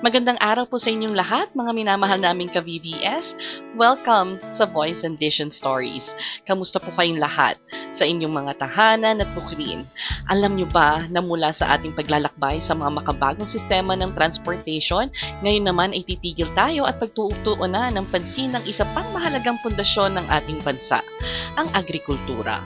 Magandang araw po sa inyong lahat, mga minamahal naming ka-VBS. Welcome sa Voice and Vision Stories. Kamusta po kayong lahat sa inyong mga tahanan at bukrin? Alam nyo ba na mula sa ating paglalakbay sa mga makabagong sistema ng transportation, ngayon naman ay titigil tayo at pagtutuunan ng pansin ng isa pang mahalagang pundasyon ng ating bansa, ang agrikultura.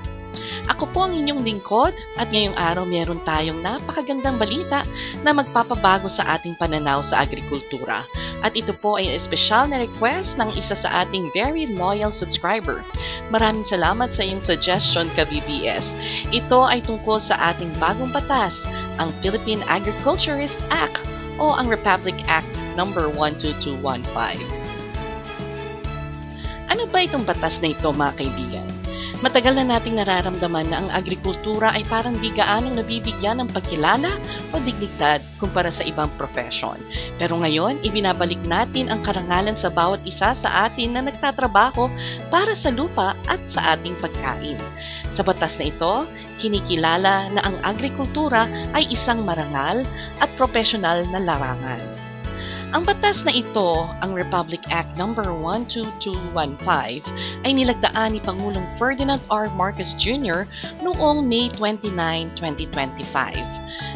Ako po ang inyong lingkod at ngayong araw meron tayong napakagandang balita na magpapabago sa ating pananaw sa agrikultura. At ito po ay espesyal na request ng isa sa ating very loyal subscriber. Maraming salamat sa iyong suggestion, ka-VBS. Ito ay tungkol sa ating bagong batas, ang Philippine Agriculturist Act o ang Republic Act No. 12215. Ano ba itong batas na ito, mga kaibigan? Matagal na nating nararamdaman na ang agrikultura ay parang di gaanong nabibigyan ng pagkilala o dignidad kumpara sa ibang profesyon. Pero ngayon, ibinabalik natin ang karangalan sa bawat isa sa atin na nagtatrabaho para sa lupa at sa ating pagkain. Sa batas na ito, kinikilala na ang agrikultura ay isang marangal at profesional na larangan. Ang batas na ito, ang Republic Act No. 12215, ay nilagdaan ni Pangulong Ferdinand R. Marcos Jr. noong May 29, 2025.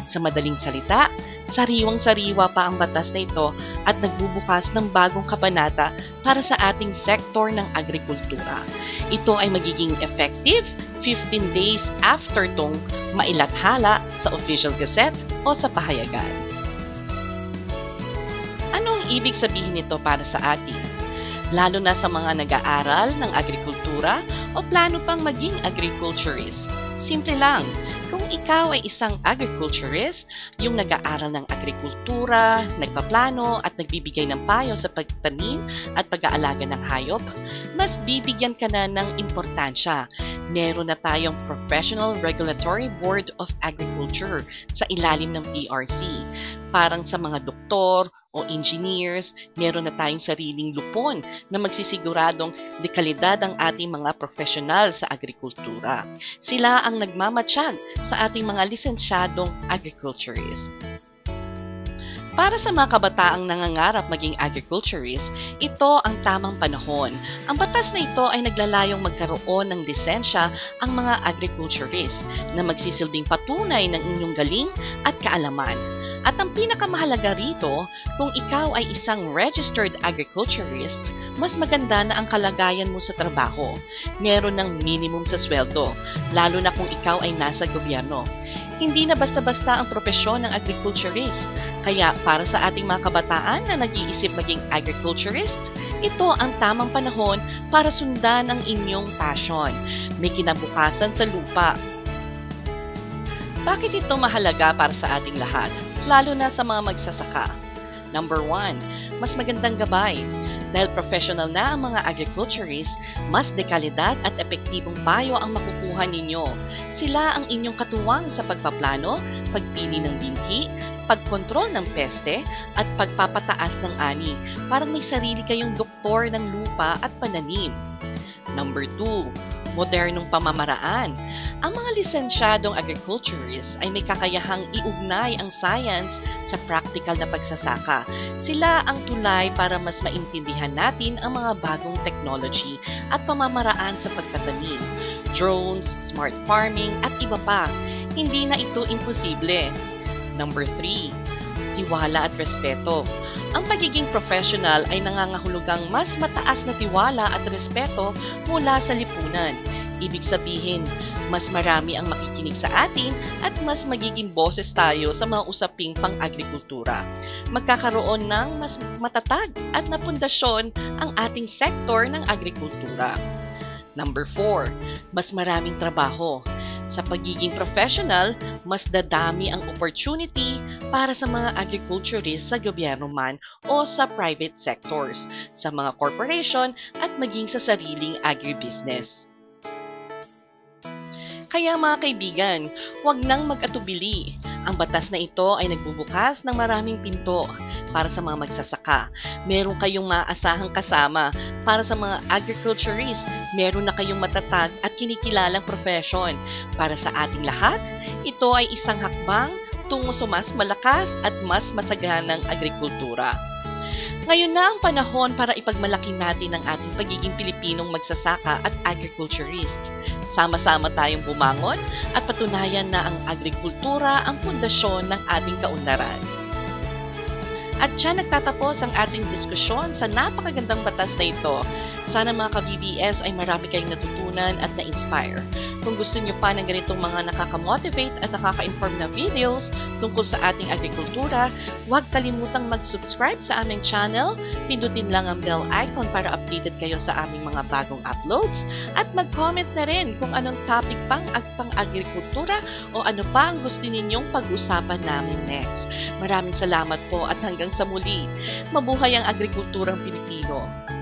Sa madaling salita, sariwang-sariwa pa ang batas na ito at nagbubukas ng bagong kabanata para sa ating sektor ng agrikultura. Ito ay magiging effective 15 days after itong mailathala sa Official Gazette o sa pahayagan. Anong ibig sabihin nito para sa atin? Lalo na sa mga nag-aaral ng agrikultura o plano pang maging agriculturist. Simple lang, kung ikaw ay isang agriculturist, yung nag-aaral ng agrikultura, nagpaplano at nagbibigay ng payo sa pagtanim at pag-aalaga ng hayop, mas bibigyan ka na ng importansya. Meron na tayong Professional Regulatory Board of Agriculture sa ilalim ng PRC. Parang sa mga doktor o engineers, meron na tayong sariling lupon na magsisiguradong dekalidad ang ating mga profesional sa agrikultura. Sila ang nagmamatsyag sa ating mga lisensyadong agriculturist. Para sa mga kabataang nangangarap maging agriculturist, ito ang tamang panahon. Ang batas na ito ay naglalayong magkaroon ng lisensya ang mga agriculturist na magsisilbing patunay ng inyong galing at kaalaman. At ang pinakamahalaga rito, kung ikaw ay isang registered agriculturist, mas maganda na ang kalagayan mo sa trabaho. Meron ng minimum sa sweldo, lalo na kung ikaw ay nasa gobyerno. Hindi na basta-basta ang propesyon ng agriculturist. Kaya para sa ating mga kabataan na nag-iisip maging agriculturist, ito ang tamang panahon para sundan ang inyong passion. May kinabukasan sa lupa. Bakit ito mahalaga para sa ating lahat, lalo na sa mga magsasaka? Number 1, mas magandang gabay. Dahil professional na ang mga agriculturists, mas dekalidad at epektibong payo ang makukuha ninyo. Sila ang inyong katuwang sa pagpaplano, pagpili ng binhi, pagkontrol ng peste, at pagpapataas ng ani. Parang may sarili kayong doktor ng lupa at pananim. Number 2, modernong pamamaraan. Ang mga lisensyadong agriculturists ay may kakayahang iugnay ang science sa practical na pagsasaka. Sila ang tulay para mas maintindihan natin ang mga bagong technology at pamamaraan sa pagtatanim. Drones, smart farming, at iba pa. Hindi na ito imposible. Number 3, tiwala at respeto. Ang pagiging professional ay nangangahulugang mas mataas na tiwala at respeto mula sa lipunan. Ibig sabihin, mas marami ang makikinig sa atin at mas magiging boses tayo sa mga usaping pang-agrikultura. Magkakaroon ng mas matatag at napundasyon ang ating sektor ng agrikultura. Number 4, mas maraming trabaho. Sa pagiging professional, mas dadami ang opportunity para sa mga agriculturists sa gobyerno man o sa private sectors, sa mga corporation at maging sa sariling agribusiness. Kaya mga kaibigan, huwag nang mag-atubili. Ang batas na ito ay nagbubukas ng maraming pinto para sa mga magsasaka. Meron kayong maaasahang kasama para sa mga agriculturist. Meron na kayong matatag at kinikilalang profession. Para sa ating lahat, ito ay isang hakbang tungo sa mas malakas at mas masaganang agrikultura. Ngayon na ang panahon para ipagmalaki natin ang ating pagiging Pilipinong magsasaka at agriculturist. Sama-sama tayong bumangon at patunayan na ang agrikultura ang pundasyon ng ating kaunlaran. At dyan nagtatapos ang ating diskusyon sa napakagandang batas na ito. Sana mga ka-BBS ay marami kayong natutunan at na-inspire. Kung gusto niyo pa ng ganitong mga nakaka-motivate at nakaka-inform na videos tungkol sa ating agrikultura, huwag kalimutang mag-subscribe sa aming channel, pindutin lang ang bell icon para updated kayo sa aming mga bagong uploads, at mag-comment na rin kung anong topic pang agrikultura o ano pa ang gusto ninyong pag-usapan namin next. Maraming salamat po at hanggang sa muli. Mabuhay ang agrikulturang Pilipino!